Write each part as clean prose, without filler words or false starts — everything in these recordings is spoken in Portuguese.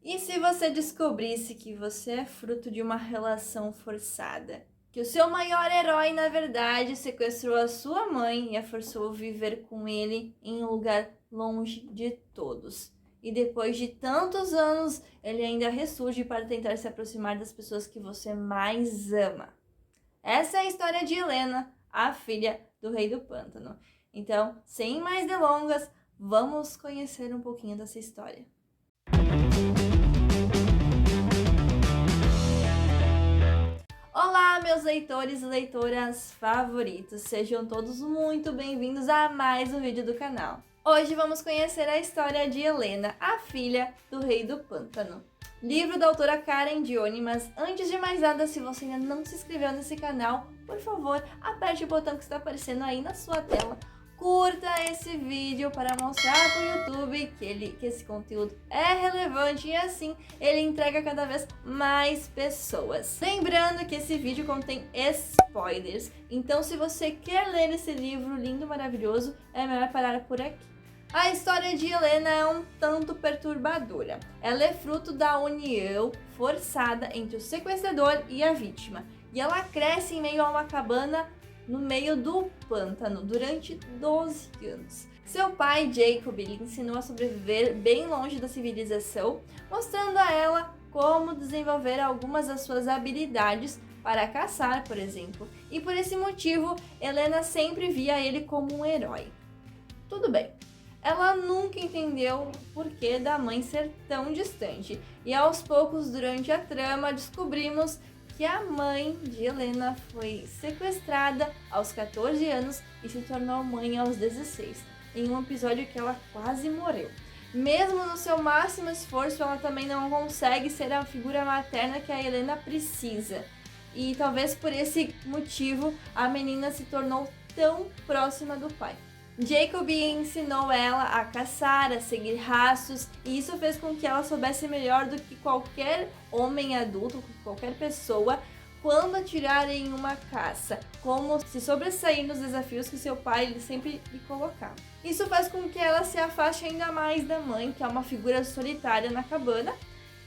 E se você descobrisse que você é fruto de uma relação forçada? Que o seu maior herói, na verdade, sequestrou a sua mãe e a forçou a viver com ele em um lugar longe de todos. E depois de tantos anos, ele ainda ressurge para tentar se aproximar das pessoas que você mais ama. Essa é a história de Helena, a filha do Rei do Pântano. Então, sem mais delongas, vamos conhecer um pouquinho dessa história. Olá, meus leitores e leitoras favoritos, sejam todos muito bem-vindos a mais um vídeo do canal. Hoje vamos conhecer a história de Helena, a filha do Rei do Pântano. Livro da autora Karen Dione, mas antes de mais nada, se você ainda não se inscreveu nesse canal, por favor, aperte o botão que está aparecendo aí na sua tela. Curta esse vídeo para mostrar para o YouTube que esse conteúdo é relevante e assim ele entrega cada vez mais pessoas. Lembrando que esse vídeo contém spoilers, então se você quer ler esse livro lindo e maravilhoso, é melhor parar por aqui. A história de Helena é um tanto perturbadora. Ela é fruto da união forçada entre o sequestrador e a vítima, e ela cresce em meio a uma cabana no meio do pântano durante 12 anos. Seu pai, Jacob, lhe ensinou a sobreviver bem longe da civilização, mostrando a ela como desenvolver algumas das suas habilidades para caçar, por exemplo. E por esse motivo, Helena sempre via ele como um herói. Tudo bem. Ela nunca entendeu o porquê da mãe ser tão distante. E aos poucos, durante a trama, descobrimos que a mãe de Helena foi sequestrada aos 14 anos e se tornou mãe aos 16, em um episódio que ela quase morreu. Mesmo no seu máximo esforço, ela também não consegue ser a figura materna que a Helena precisa. E talvez por esse motivo a menina se tornou tão próxima do pai. Jacob ensinou ela a caçar, a seguir rastros, e isso fez com que ela soubesse melhor do que qualquer homem adulto, qualquer pessoa, quando atirar em uma caça, como se sobressair nos desafios que seu pai sempre lhe colocava. Isso faz com que ela se afaste ainda mais da mãe, que é uma figura solitária na cabana,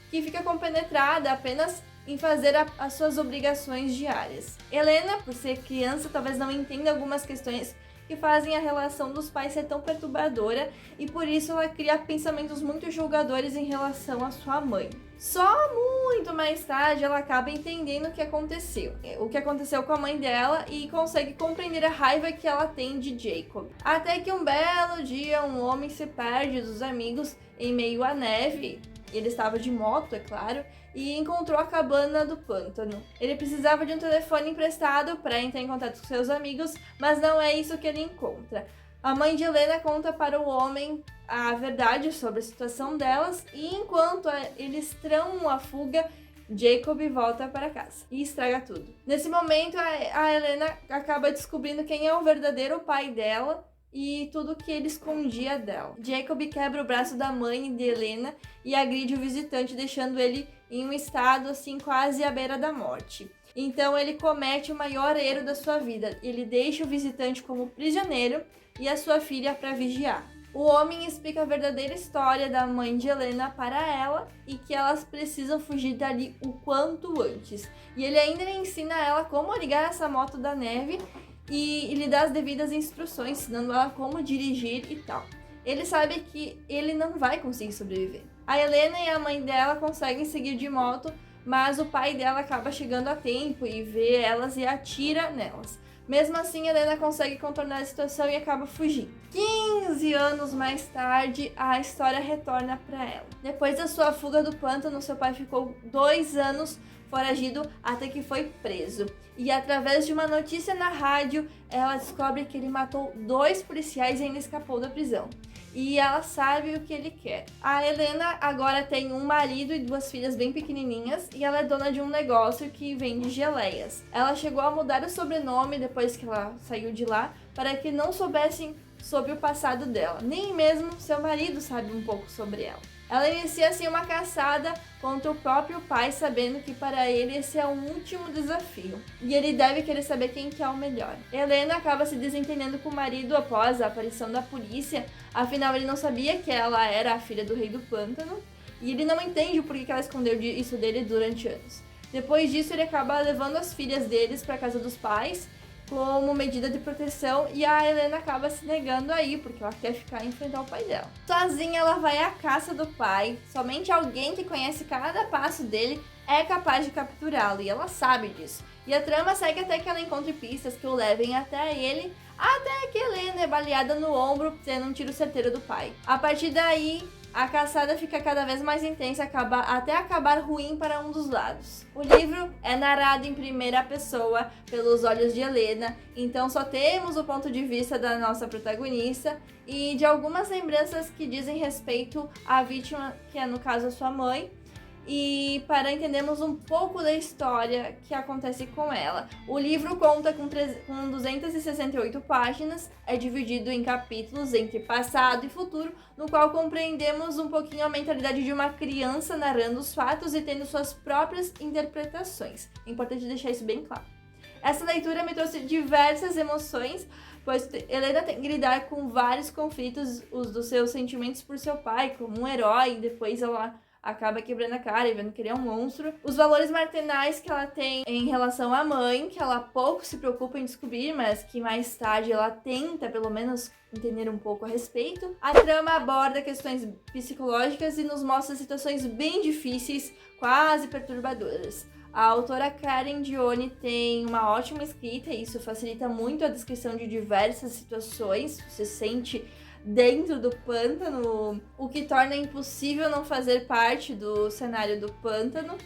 que fica compenetrada apenas em fazer as suas obrigações diárias. Helena, por ser criança, talvez não entenda algumas questões que fazem a relação dos pais ser tão perturbadora e por isso ela cria pensamentos muito julgadores em relação à sua mãe. Só muito mais tarde ela acaba entendendo o que aconteceu com a mãe dela e consegue compreender a raiva que ela tem de Jacob. Até que um belo dia um homem se perde dos amigos em meio à neve. Ele estava de moto, é claro, e encontrou a cabana do pântano. Ele precisava de um telefone emprestado para entrar em contato com seus amigos, mas não é isso que ele encontra. A mãe de Helena conta para o homem a verdade sobre a situação delas e enquanto eles tramam a fuga, Jacob volta para casa e estraga tudo. Nesse momento, a Helena acaba descobrindo quem é o verdadeiro pai dela e tudo que ele escondia dela. Jacob quebra o braço da mãe de Helena e agride o visitante, deixando ele em um estado assim quase à beira da morte. Então ele comete o maior erro da sua vida. Ele deixa o visitante como prisioneiro e a sua filha para vigiar. O homem explica a verdadeira história da mãe de Helena para ela e que elas precisam fugir dali o quanto antes. E ele ainda ensina ela como ligar essa moto da neve e lhe dá as devidas instruções, ensinando ela como dirigir e tal. Ele sabe que ele não vai conseguir sobreviver. A Helena e a mãe dela conseguem seguir de moto, mas o pai dela acaba chegando a tempo e vê elas e atira nelas. Mesmo assim, Helena consegue contornar a situação e acaba fugindo. 15 anos mais tarde, a história retorna para ela. Depois da sua fuga do pântano, seu pai ficou 2 anos foragido até que foi preso. E através de uma notícia na rádio, ela descobre que ele matou 2 policiais e ainda escapou da prisão. E ela sabe o que ele quer. A Helena agora tem um marido e 2 filhas bem pequenininhas e ela é dona de um negócio que vende geleias. Ela chegou a mudar o sobrenome depois que ela saiu de lá para que não soubessem sobre o passado dela. Nem mesmo seu marido sabe um pouco sobre ela. Ela inicia assim uma caçada contra o próprio pai, sabendo que para ele esse é o último desafio e ele deve querer saber quem que é o melhor. Helena acaba se desentendendo com o marido após a aparição da polícia, afinal ele não sabia que ela era a filha do Rei do Pântano E ele não entende o porquê que ela escondeu isso dele durante anos. Depois disso, ele acaba levando as filhas deles para casa dos pais como medida de proteção, e a Helena acaba se negando aí, porque ela quer ficar e enfrentar o pai dela. Sozinha, ela vai à caça do pai. Somente alguém que conhece cada passo dele é capaz de capturá-lo, e ela sabe disso. E a trama segue até que ela encontre pistas que o levem até ele, até que Helena é baleada no ombro, tendo um tiro certeiro do pai. A partir daí, a caçada fica cada vez mais intensa, até acabar ruim para um dos lados. O livro é narrado em primeira pessoa pelos olhos de Helena, então só temos o ponto de vista da nossa protagonista e de algumas lembranças que dizem respeito à vítima, que é no caso a sua mãe, e para entendermos um pouco da história que acontece com ela. O livro conta com 268 páginas, é dividido em capítulos entre passado e futuro, no qual compreendemos um pouquinho a mentalidade de uma criança narrando os fatos e tendo suas próprias interpretações. É importante deixar isso bem claro. Essa leitura me trouxe diversas emoções, pois Helena tem que lidar com vários conflitos, os dos seus sentimentos por seu pai, como um herói, e depois ela acaba quebrando a cara e vendo que ele é um monstro. Os valores maternais que ela tem em relação à mãe, que ela pouco se preocupa em descobrir, mas que mais tarde ela tenta, pelo menos, entender um pouco a respeito. A trama aborda questões psicológicas e nos mostra situações bem difíceis, quase perturbadoras. A autora Karen Dione tem uma ótima escrita e isso facilita muito a descrição de diversas situações. Você sente dentro do pântano, o que torna impossível não fazer parte do cenário do pântano.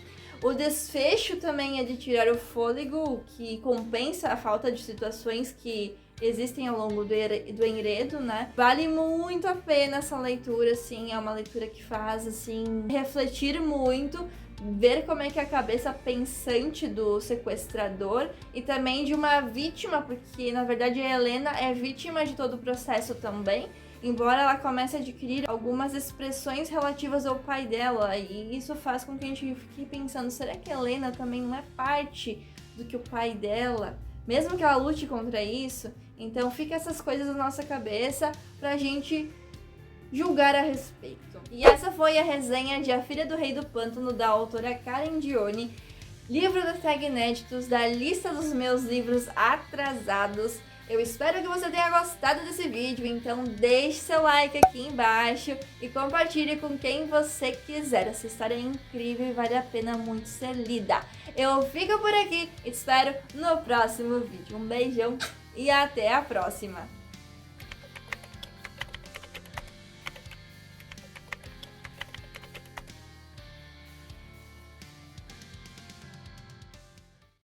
O desfecho também é de tirar o fôlego, o que compensa a falta de situações que existem ao longo do enredo, né? Vale muito a pena essa leitura, assim, é uma leitura que faz, assim, refletir muito, ver como é que é a cabeça pensante do sequestrador e também de uma vítima, porque na verdade a Helena é vítima de todo o processo também, embora ela comece a adquirir algumas expressões relativas ao pai dela, e isso faz com que a gente fique pensando, será que a Helena também não é parte do que o pai dela, mesmo que ela lute contra isso? Então fica essas coisas na nossa cabeça pra gente julgar a respeito. E essa foi a resenha de A Filha do Rei do Pântano, da autora Karen Dione, livro da Tag Inéditos, da lista dos meus livros atrasados. Eu espero que você tenha gostado desse vídeo, então deixe seu like aqui embaixo e compartilhe com quem você quiser. Essa história é incrível e vale a pena muito ser lida. Eu fico por aqui e te espero no próximo vídeo. Um beijão e até a próxima!